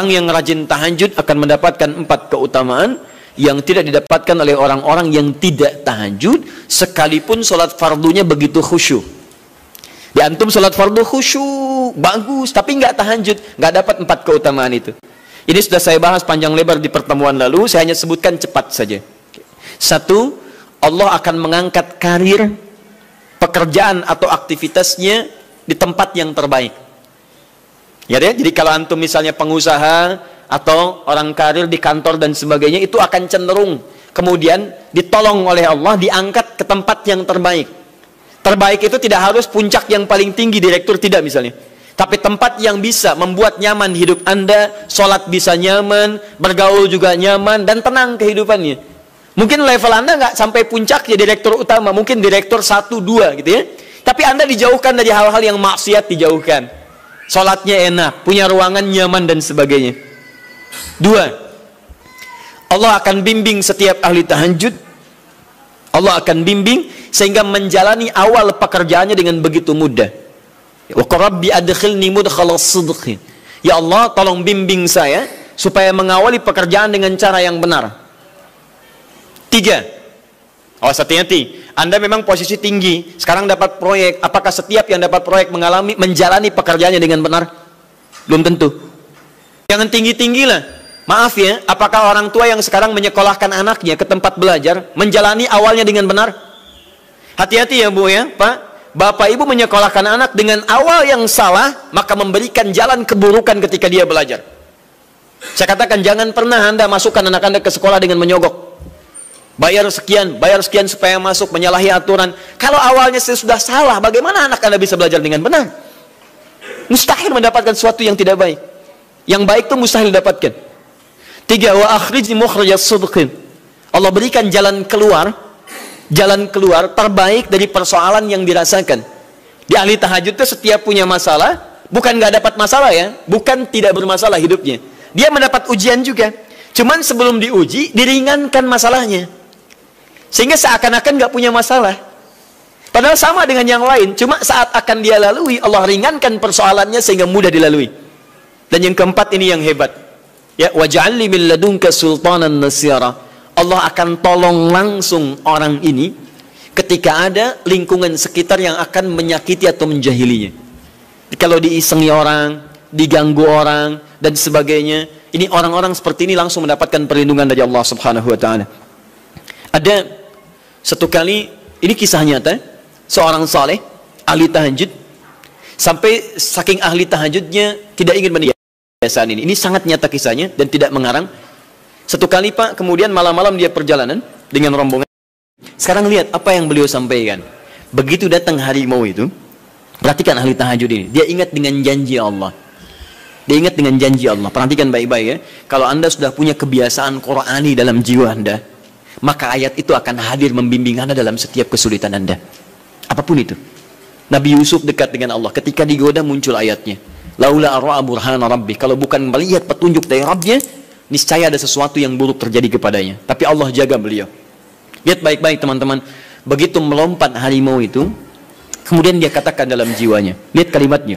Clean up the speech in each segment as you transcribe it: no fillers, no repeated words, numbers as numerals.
Orang yang rajin tahajud akan mendapatkan 4 keutamaan yang tidak didapatkan oleh orang-orang yang tidak tahajud, sekalipun sholat fardunya begitu khusyuk. Di antum sholat fardu khusyuk, bagus, tapi nggak tahajud, nggak dapat 4 keutamaan itu. Ini sudah saya bahas panjang lebar di pertemuan lalu, saya hanya sebutkan cepat saja. 1, Allah akan mengangkat karir, pekerjaan atau aktivitasnya di tempat yang terbaik. Ya deh, jadi kalau antum misalnya pengusaha atau orang karir di kantor dan sebagainya, itu akan cenderung kemudian ditolong oleh Allah, diangkat ke tempat yang terbaik. Terbaik itu tidak harus puncak yang paling tinggi, direktur tidak misalnya, tapi tempat yang bisa membuat nyaman hidup Anda, sholat bisa nyaman, bergaul juga nyaman, dan tenang kehidupannya. Mungkin level Anda nggak sampai puncak ya direktur utama, mungkin direktur 1, 2 gitu ya, tapi Anda dijauhkan dari hal-hal yang maksiat, dijauhkan, sholatnya enak, punya ruangan nyaman dan sebagainya. 2, Allah akan bimbing setiap ahli tahajud. Allah akan bimbing sehingga menjalani awal pekerjaannya dengan begitu mudah. Wa rabbi adkhilni mudkhalas sidqin. Ya Allah, tolong bimbing saya supaya mengawali pekerjaan dengan cara yang benar. 3, awas hati-hati. Anda memang posisi tinggi, sekarang dapat proyek. Apakah setiap yang dapat proyek menjalani pekerjaannya dengan benar? Belum tentu. Jangan tinggi-tinggi lah. Maaf ya, apakah orang tua yang sekarang menyekolahkan anaknya ke tempat belajar menjalani awalnya dengan benar? Hati-hati ya Bu ya, Pak. Bapak Ibu menyekolahkan anak dengan awal yang salah, maka memberikan jalan keburukan ketika dia belajar. Saya katakan jangan pernah Anda masukkan anak Anda ke sekolah dengan menyogok. Bayar sekian supaya masuk, menyalahi aturan. Kalau awalnya sudah salah, bagaimana anak Anda bisa belajar dengan benar? Mustahil mendapatkan sesuatu yang tidak baik. Yang baik itu mustahil didapatkan. 3, wa akhrijni mukhrajas sidqin. Allah berikan jalan keluar terbaik dari persoalan yang dirasakan. Di ahli tahajud itu setiap punya masalah, bukan nggak dapat masalah ya, bukan tidak bermasalah hidupnya. Dia mendapat ujian juga. Cuman sebelum diuji, diringankan masalahnya. Sehingga seakan-akan nggak punya masalah. Padahal sama dengan yang lain, cuma saat akan dia lalui, Allah ringankan persoalannya sehingga mudah dilalui. Dan yang keempat ini yang hebat. Ya, waj'alni min ladunka sultanan nasira. Allah akan tolong langsung orang ini ketika ada lingkungan sekitar yang akan menyakiti atau menjahilinya. Kalau diisengi orang, diganggu orang dan sebagainya, ini orang-orang seperti ini langsung mendapatkan perlindungan dari Allah Subhanahu wa taala. Ada satu kali, ini kisah nyata, seorang saleh ahli tahajud, sampai saking ahli tahajudnya tidak ingin meninggal. Ini sangat nyata kisahnya dan tidak mengarang. Satu kali Pak, kemudian malam-malam dia perjalanan dengan rombongan. Sekarang lihat apa yang beliau sampaikan. Begitu datang harimau itu, perhatikan ahli tahajud ini. Dia ingat dengan janji Allah. Dia ingat dengan janji Allah. Perhatikan baik-baik ya. Kalau Anda sudah punya kebiasaan Qur'ani dalam jiwa Anda, maka ayat itu akan hadir membimbing Anda dalam setiap kesulitan Anda. Apapun itu. Nabi Yusuf dekat dengan Allah. Ketika digoda muncul ayatnya. Laula arra'a burhana rabbi. Kalau bukan melihat petunjuk dari Rabbnya, niscaya ada sesuatu yang buruk terjadi kepadanya. Tapi Allah jaga beliau. Lihat baik-baik teman-teman. Begitu melompat harimau itu, kemudian dia katakan dalam jiwanya. Lihat kalimatnya.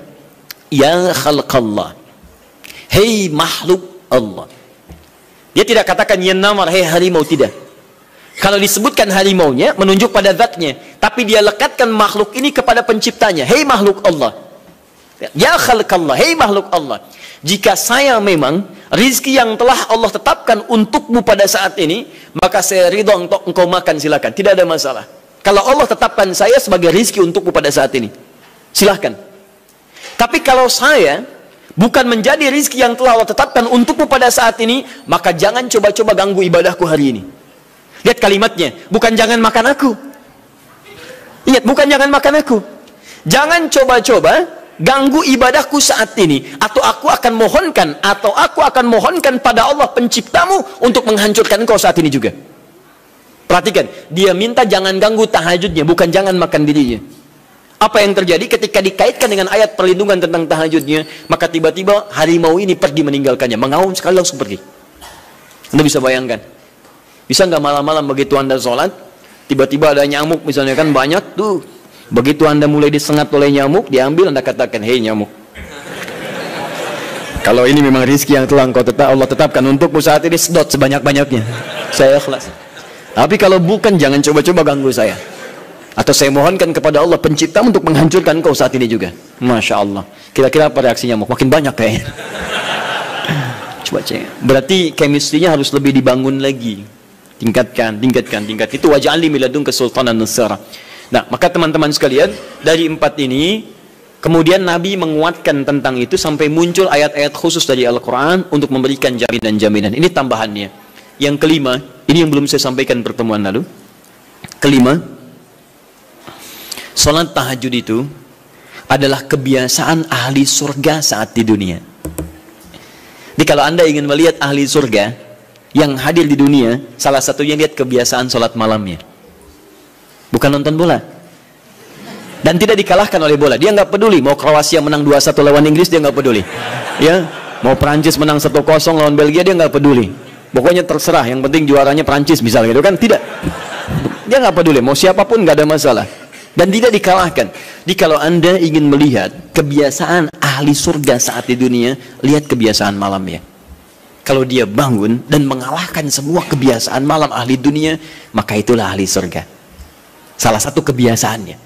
Ya khalqallah. Hei makhluk Allah. Dia tidak katakan ya namar, hei harimau, tidak. Kalau disebutkan harimaunya, menunjuk pada zatnya. Tapi dia lekatkan makhluk ini kepada penciptanya. Hei makhluk Allah. Ya khalqallah, hei makhluk Allah. Jika saya memang rizki yang telah Allah tetapkan untukmu pada saat ini, maka saya ridho untuk engkau makan, silakan, tidak ada masalah. Kalau Allah tetapkan saya sebagai rizki untukmu pada saat ini, silahkan. Tapi kalau saya bukan menjadi rizki yang telah Allah tetapkan untukmu pada saat ini, maka jangan coba-coba ganggu ibadahku hari ini. Lihat kalimatnya, bukan jangan makan aku. Ingat, bukan jangan makan aku. Jangan coba-coba ganggu ibadahku saat ini, atau aku akan mohonkan pada Allah penciptamu untuk menghancurkan engkau saat ini juga. Perhatikan, dia minta jangan ganggu tahajudnya, bukan jangan makan dirinya. Apa yang terjadi ketika dikaitkan dengan ayat perlindungan tentang tahajudnya, maka tiba-tiba harimau ini pergi meninggalkannya, mengaum sekali langsung pergi. Anda bisa bayangkan, bisa nggak malam-malam begitu Anda sholat, tiba-tiba ada nyamuk misalnya kan banyak tuh. Begitu Anda mulai disengat oleh nyamuk, diambil, Anda katakan, hei nyamuk, Kalau ini memang rizki yang telah Allah tetapkan untukmu saat ini, sedot sebanyak-banyaknya. Saya ikhlas. Tapi kalau bukan, jangan coba-coba ganggu saya. Atau saya mohonkan kepada Allah pencipta untuk menghancurkan kau saat ini juga. Masya Allah. Kira-kira apa reaksinya? Makin banyak kayaknya. Coba cek. Berarti chemistry-nya harus lebih dibangun lagi. Tingkatkan. Itu waj'alni min ladunka sultanan nasara. Nah, maka teman-teman sekalian, dari 4 ini, kemudian Nabi menguatkan tentang itu sampai muncul ayat-ayat khusus dari Al-Quran untuk memberikan jaminan-jaminan. Ini tambahannya. Yang kelima, ini yang belum saya sampaikan pertemuan lalu. Kelima, salat tahajud itu adalah kebiasaan ahli surga saat di dunia. Jadi kalau Anda ingin melihat ahli surga yang hadir di dunia, salah satunya lihat kebiasaan salat malamnya. Bukan nonton bola. Dan tidak dikalahkan oleh bola. Dia nggak peduli mau Kroasia menang 2-1 lawan Inggris, dia nggak peduli. Ya, mau Prancis menang 1-0 lawan Belgia, dia nggak peduli. Pokoknya terserah, yang penting juaranya Prancis misalnya gitu kan. Tidak. Dia nggak peduli, mau siapapun nggak ada masalah. Dan tidak dikalahkan. Jadi kalau Anda ingin melihat kebiasaan ahli surga saat di dunia, lihat kebiasaan malamnya. Kalau dia bangun dan mengalahkan semua kebiasaan malam ahli dunia, maka itulah ahli surga. Salah satu kebiasaannya.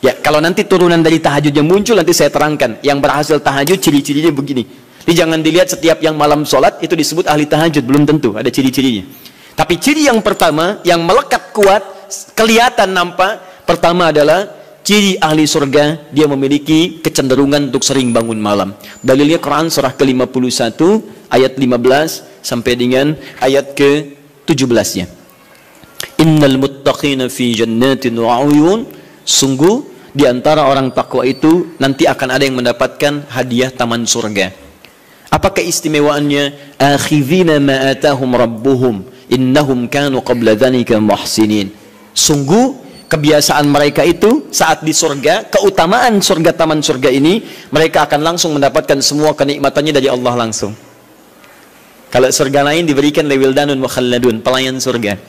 Ya, kalau nanti turunan dari tahajud yang muncul, nanti saya terangkan. Yang berhasil tahajud, ciri-cirinya begini. Jadi jangan dilihat setiap yang malam sholat, itu disebut ahli tahajud. Belum tentu, ada ciri-cirinya. Tapi ciri yang pertama, yang melekat kuat, kelihatan nampak, pertama adalah, ciri ahli surga, dia memiliki kecenderungan untuk sering bangun malam. Dalilnya Quran surah ke-51, ayat 15, sampai dengan ayat ke-17-nya. Innal muttaqina fi jannatin wa 'uyun. Sungguh di antara orang takwa itu nanti akan ada yang mendapatkan hadiah taman surga. Apa keistimewaannya? Akhidhina ma atahum rabbuhum innahum kanu qabla dzalika muhsinin. Sungguh kebiasaan mereka itu saat di surga, keutamaan surga, taman surga ini, mereka akan langsung mendapatkan semua kenikmatannya dari Allah langsung. Kalau surga lain diberikan lewildanun mukhalladun, pelayan surga.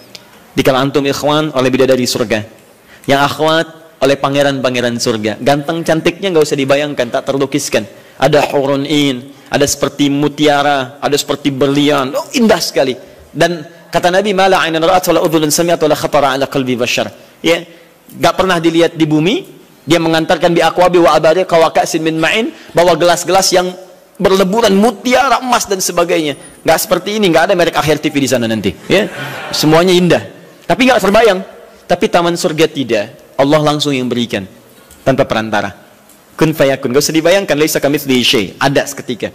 Dikala antum ikhwan oleh bidadari surga, yang akhwat oleh pangeran-pangeran surga. Ganteng cantiknya nggak usah dibayangkan, tak terlukiskan. Ada hurun in, ada seperti mutiara, ada seperti berlian, oh, indah sekali. Dan kata Nabi, mala ainan ra'at wala udhunun sami'at wala khatara ala qalbi bashar. Ya, nggak pernah dilihat di bumi. Dia mengantarkan bi aqwabi wa abariqa wa ka'sin min ma'in, bawa gelas-gelas yang berleburan mutiara, emas dan sebagainya. Nggak seperti ini, nggak ada merek Akhir TV di sana nanti. Ya, semuanya indah. Tapi nggak terbayang. Tapi taman surga tidak. Allah langsung yang berikan tanpa perantara. Kun fayakun. Gak usah dibayangkan. Laisa kamitslihi syai'. Ada seketika.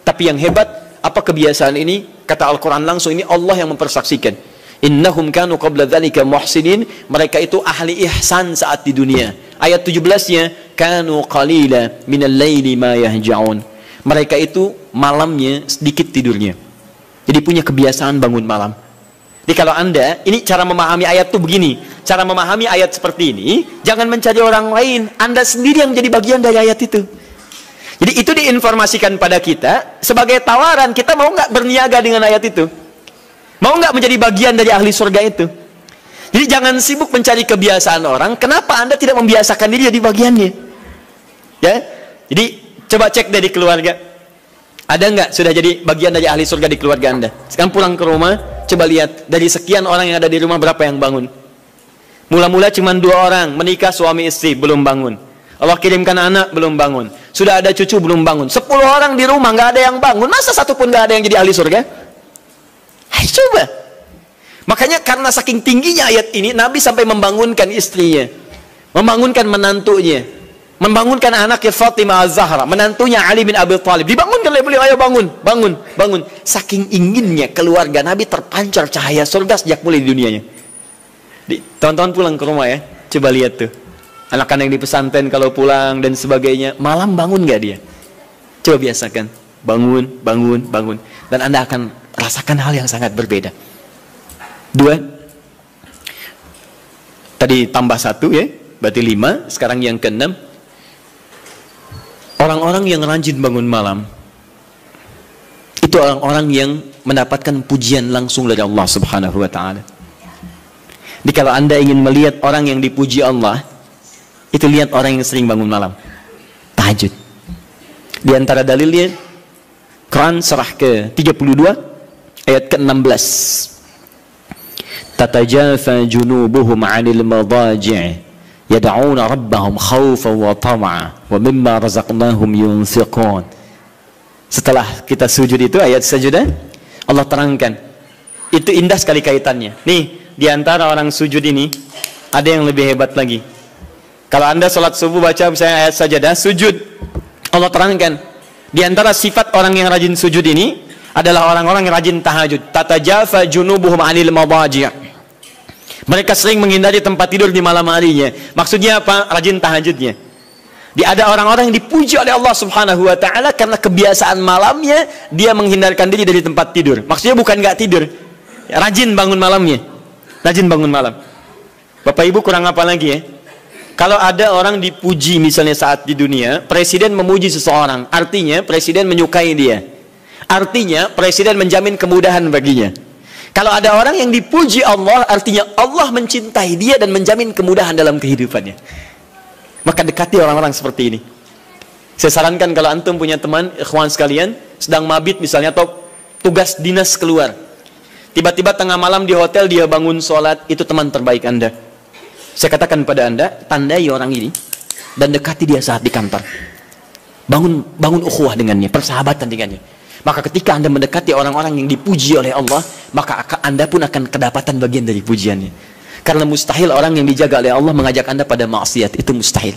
Tapi yang hebat, apa kebiasaan ini? Kata Al-Quran langsung, ini Allah yang mempersaksikan. Innahum kanu qabla dzalika muhsinin. Mereka itu ahli ihsan saat di dunia. Ayat 17-nya, kanu qalila minal laili ma yahja'un. Mereka itu malamnya sedikit tidurnya. Jadi punya kebiasaan bangun malam. Jadi kalau Anda, ini cara memahami ayat itu begini. Cara memahami ayat seperti ini, jangan mencari orang lain. Anda sendiri yang menjadi bagian dari ayat itu. Jadi itu diinformasikan pada kita sebagai tawaran. Kita mau nggak berniaga dengan ayat itu? Mau nggak menjadi bagian dari ahli surga itu? Jadi jangan sibuk mencari kebiasaan orang. Kenapa Anda tidak membiasakan diri jadi bagiannya? Ya. Jadi coba cek dari keluarga. Ada nggak sudah jadi bagian dari ahli surga di keluarga Anda? Sekarang pulang ke rumah, coba lihat dari sekian orang yang ada di rumah berapa yang bangun? Mula-mula cuma 2 orang, menikah suami istri belum bangun. Allah kirimkan anak belum bangun. Sudah ada cucu belum bangun. 10 orang di rumah nggak ada yang bangun. Masa satu pun nggak ada yang jadi ahli surga? Hai, coba. Makanya karena saking tingginya ayat ini, Nabi sampai membangunkan istrinya, membangunkan menantunya, membangunkan anaknya Fatimah Az-Zahra, menantunya Ali bin Abi Thalib. Dibangunkan oleh beliau, ayo bangun, bangun, bangun. Saking inginnya keluarga Nabi terpancar cahaya surga sejak mulai di dunianya. Teman-teman pulang ke rumah ya, coba lihat tuh. Anak-anak yang di pesantren kalau pulang dan sebagainya, malam bangun gak dia? Coba biasakan, bangun, bangun, bangun. Dan Anda akan rasakan hal yang sangat berbeda. 2. Tadi tambah 1 ya, berarti 5. Sekarang yang ke-6. Orang-orang yang rajin bangun malam, itu orang-orang yang mendapatkan pujian langsung dari Allah Subhanahu wa ta'ala. Jadi kalau Anda ingin melihat orang yang dipuji Allah, itu lihat orang yang sering bangun malam, tahajud. Di antara dalilnya, Quran surah ke-32 ayat ke-16. Tatajafa junubuhum 'anil madaji' yad'una rabbahum khaufan wa tam'a wa mimma razaqnahum yunfiqun. Setelah kita sujud itu ayat sajadah, Allah terangkan. Itu indah sekali kaitannya. Nih, di antara orang sujud ini ada yang lebih hebat lagi. Kalau Anda sholat subuh baca misalnya ayat sajadah, sujud, Allah terangkan. Di antara sifat orang yang rajin sujud ini adalah orang-orang yang rajin tahajud. Tatajafa junubuhum 'anil madaji'. Mereka sering menghindari tempat tidur di malam harinya. Maksudnya apa? Rajin tahajudnya. Ada orang-orang yang dipuji oleh Allah Subhanahu wa taala karena kebiasaan malamnya dia menghindarkan diri dari tempat tidur. Maksudnya bukan nggak tidur. Rajin bangun malamnya. Rajin bangun malam. Bapak Ibu kurang apa lagi ya? Kalau ada orang dipuji misalnya saat di dunia, presiden memuji seseorang, artinya presiden menyukai dia. Artinya presiden menjamin kemudahan baginya. Kalau ada orang yang dipuji Allah, artinya Allah mencintai dia dan menjamin kemudahan dalam kehidupannya. Maka dekati orang-orang seperti ini. Saya sarankan kalau antum punya teman, ikhwan sekalian, sedang mabit misalnya atau tugas dinas keluar. Tiba-tiba tengah malam di hotel dia bangun sholat, itu teman terbaik Anda. Saya katakan pada Anda, tandai orang ini dan dekati dia saat di kantor. Bangun ukhuwah dengannya, persahabatan dengannya. Maka ketika Anda mendekati orang-orang yang dipuji oleh Allah, maka Anda pun akan kedapatan bagian dari pujiannya. Karena mustahil orang yang dijaga oleh Allah mengajak Anda pada maksiat, itu mustahil.